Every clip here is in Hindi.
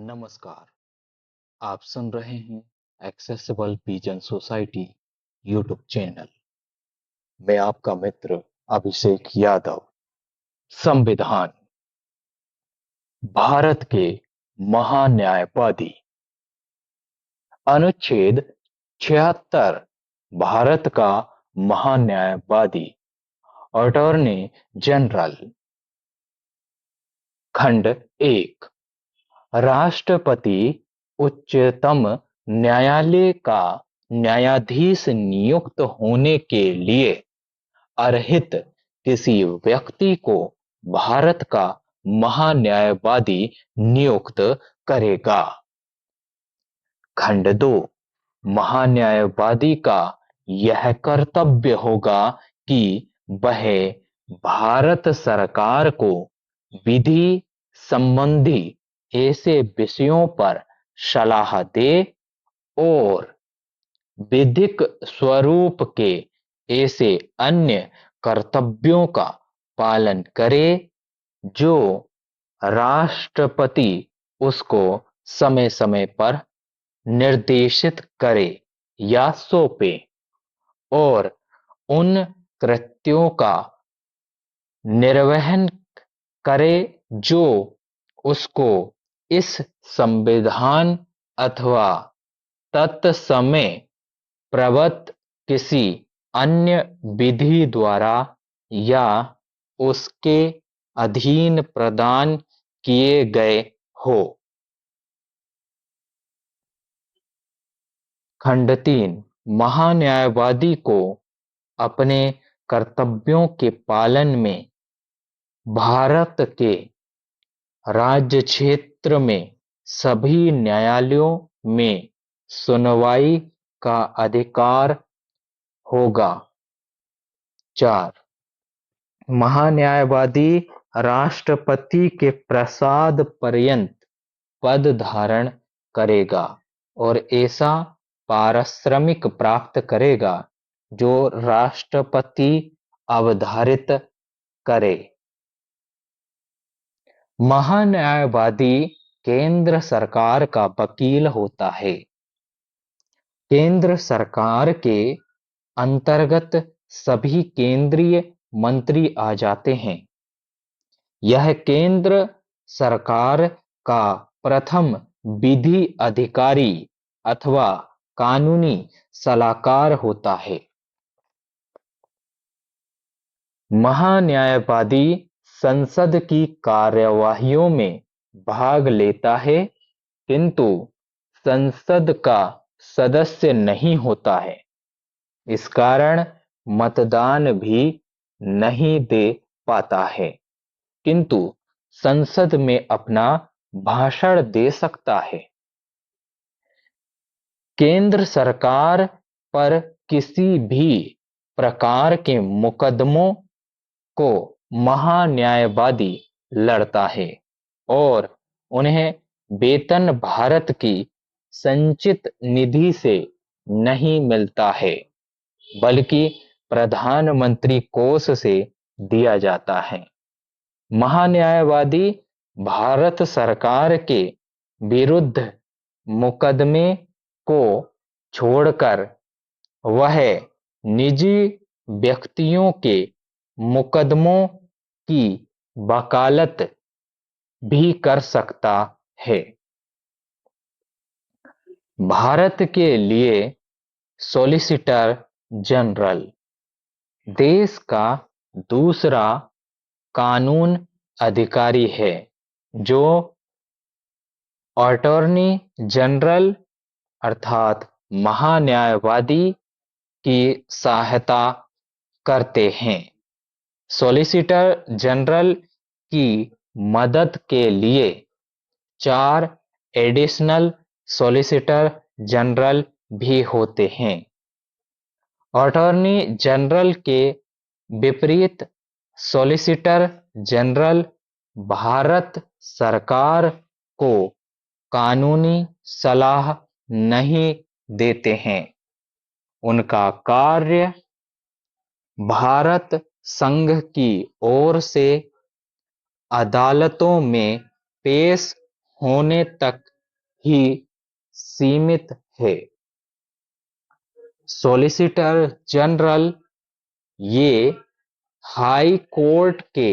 नमस्कार। आप सुन रहे हैं accessible pigeon society YouTube channel. मैं आपका मित्र अभिषेक यादव। संविधान भारत के महान्यायवादी। अनुच्छेद 76 भारत का महान्यायवादी अटॉर्नी जनरल। खंड 1 राष्ट्रपति उच्चतम न्यायालय का न्यायाधीश नियुक्त होने के लिए अर्हित किसी व्यक्ति को भारत का महान्यायवादी नियुक्त करेगा। खंड 2 महान्यायवादी का यह कर्तव्य होगा कि वह भारत सरकार को विधि संबंधी ऐसे विषयों पर सलाह दे और विधिक स्वरूप के ऐसे अन्य कर्तव्यों का पालन करे जो राष्ट्रपति उसको समय समय पर निर्देशित करे या सौंपे, और उन कृत्यों का निर्वहन करे जो उसको इस संविधान अथवा तत्समय प्रवत किसी अन्य विधि द्वारा या उसके अधीन प्रदान किए गए हो। खंड 3 महान्यायवादी को अपने कर्तव्यों के पालन में भारत के राज्य क्षेत्र में सभी न्यायालयों में सुनवाई का अधिकार होगा। 4 महान्यायवादी राष्ट्रपति के प्रसाद पर्यंत पद धारण करेगा और ऐसा पारिश्रमिक प्राप्त करेगा जो राष्ट्रपति अवधारित करे। महान्यायवादी केंद्र सरकार का वकील होता है। केंद्र सरकार के अंतर्गत सभी केंद्रीय मंत्री आ जाते हैं। यह केंद्र सरकार का प्रथम विधि अधिकारी अथवा कानूनी सलाहकार होता है। महान्यायवादी संसद की कार्यवाहियों में भाग लेता है, किंतु संसद का सदस्य नहीं होता है। इस कारण मतदान भी नहीं दे पाता है, किंतु संसद में अपना भाषण दे सकता है। केंद्र सरकार पर किसी भी प्रकार के मुकदमों को महान्यायवादी लड़ता है और उन्हें वेतन भारत की संचित निधि से नहीं मिलता है, बल्कि प्रधानमंत्री कोष से दिया जाता है। महान्यायवादी भारत सरकार के विरुद्ध मुकदमे को छोड़कर वह निजी व्यक्तियों के मुकदमों की वकालत भी कर सकता है। भारत के लिए सॉलिसिटर जनरल देश का दूसरा कानून अधिकारी है जो अटॉर्नी जनरल अर्थात महान्यायवादी की सहायता करते हैं। सॉलिसिटर जनरल की मदद के लिए 4 एडिशनल सॉलिसिटर जनरल भी होते हैं। अटॉर्नी जनरल के विपरीत सॉलिसिटर जनरल भारत सरकार को कानूनी सलाह नहीं देते हैं। उनका कार्य भारत संघ की ओर से अदालतों में पेश होने तक ही सीमित है। सॉलिसिटर जनरल ये हाई कोर्ट के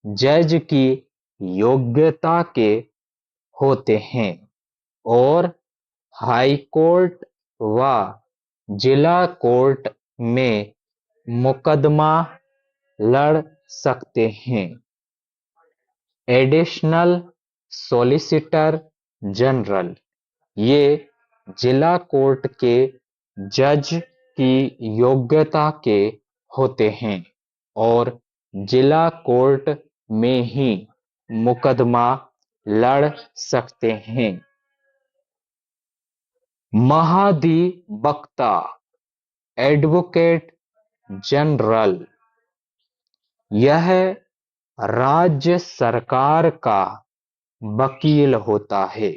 जज की योग्यता के होते हैं और हाई कोर्ट व जिला कोर्ट में मुकदमा लड़ सकते हैं। एडिशनल सॉलिसिटर जनरल ये जिला कोर्ट के जज की योग्यता के होते हैं और जिला कोर्ट में ही मुकदमा लड़ सकते हैं। महाधिवक्ता एडवोकेट जनरल यह राज्य सरकार का वकील होता है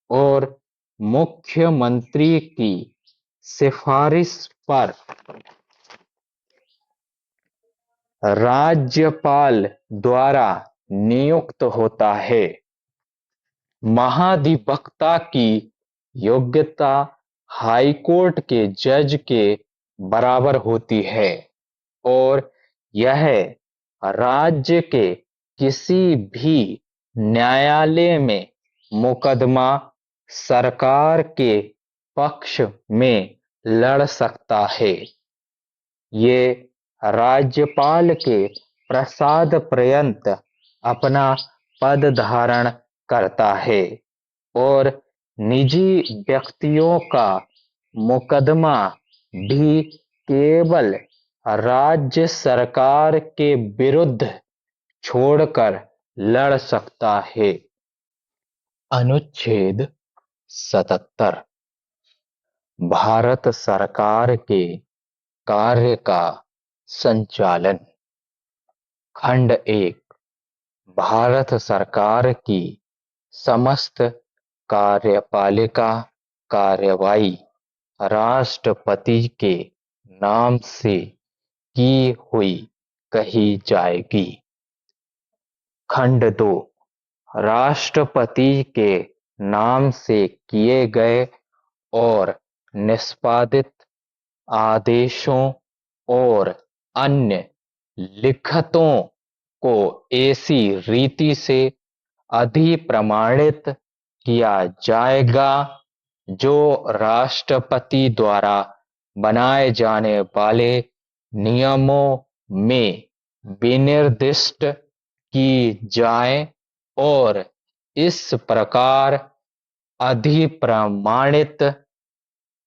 और मुख्यमंत्री की सिफारिश पर राज्यपाल द्वारा नियुक्त होता है। महाधिवक्ता की योग्यता हाईकोर्ट के जज के बराबर होती है और यह राज्य के किसी भी न्यायालय में मुकदमा सरकार के पक्ष में लड़ सकता है। ये राज्यपाल के प्रसाद पर्यंत अपना पद धारण करता है और निजी व्यक्तियों का मुकदमा भी केवल राज्य सरकार के विरुद्ध छोड़कर लड़ सकता है। अनुच्छेद 77 भारत सरकार के कार्य का संचालन। खंड 1 भारत सरकार की समस्त कार्यपालिका कार्यवाही राष्ट्रपति के नाम से की हुई कही जाएगी। खंड 2 राष्ट्रपति के नाम से किए गए और निष्पादित आदेशों और अन्य लिखतों को ऐसी रीति से अधिप्रमाणित किया जाएगा जो राष्ट्रपति द्वारा बनाए जाने वाले नियमों में विनिर्दिष्ट की जाए और इस प्रकार अधिप्रमाणित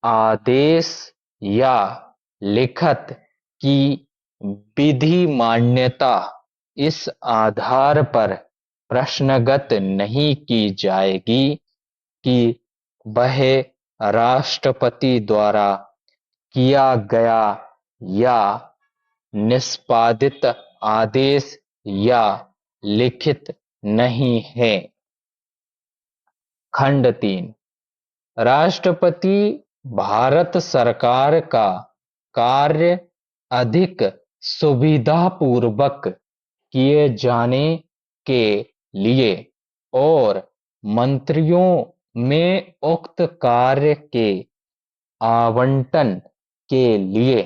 आदेश या लिखत की विधि मान्यता इस आधार पर प्रश्नगत नहीं की जाएगी कि वह राष्ट्रपति द्वारा किया गया या निष्पादित आदेश या लिखित नहीं है। खंड 3 राष्ट्रपति भारत सरकार का कार्य अधिक सुविधापूर्वक किए जाने के लिए और मंत्रियों में उक्त कार्य के आवंटन के लिए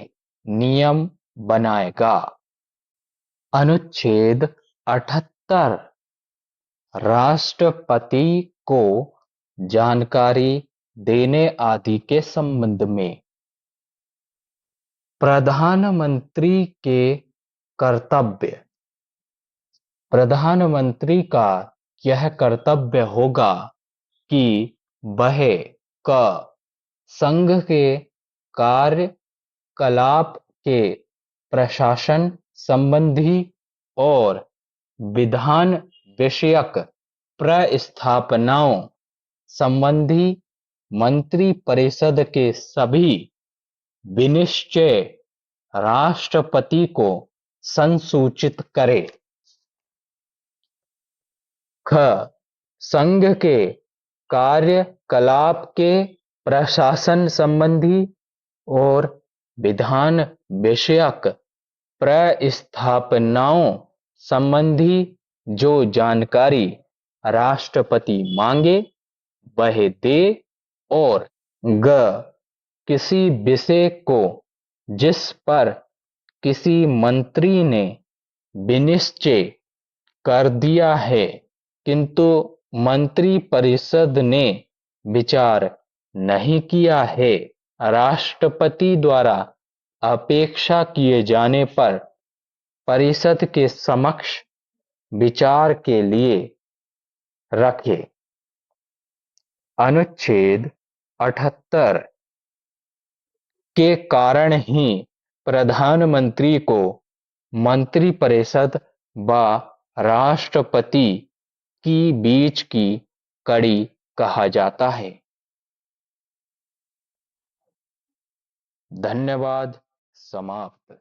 नियम बनाएगा। अनुच्छेद 78 राष्ट्रपति को जानकारी देने आदि के संबंध में। प्रधानमंत्री के कर्तव्य। प्रधानमंत्री का यह कर्तव्य होगा कि वह क संघ के कार्यकलाप के प्रशासन संबंधी और विधान विषयक प्रस्तावनाओं संबंधी मंत्रिपरिषद के सभी विनिश्चय राष्ट्रपति को संसूचित करे। ख संघ के कार्यकलाप के प्रशासन संबंधी और विधान विषयक प्रस्तावनाओं संबंधी जो जानकारी राष्ट्रपति मांगे वह दे, और ग किसी विषय को जिस पर किसी मंत्री ने विनिश्चय कर दिया है किंतु मंत्रिपरिषद ने विचार नहीं किया है, राष्ट्रपति द्वारा अपेक्षा किए जाने पर परिषद के समक्ष विचार के लिए रखे। अनुच्छेद 78 के कारण ही प्रधानमंत्री को मंत्रिपरिषद व राष्ट्रपति की बीच की कड़ी कहा जाता है। धन्यवाद। समाप्त।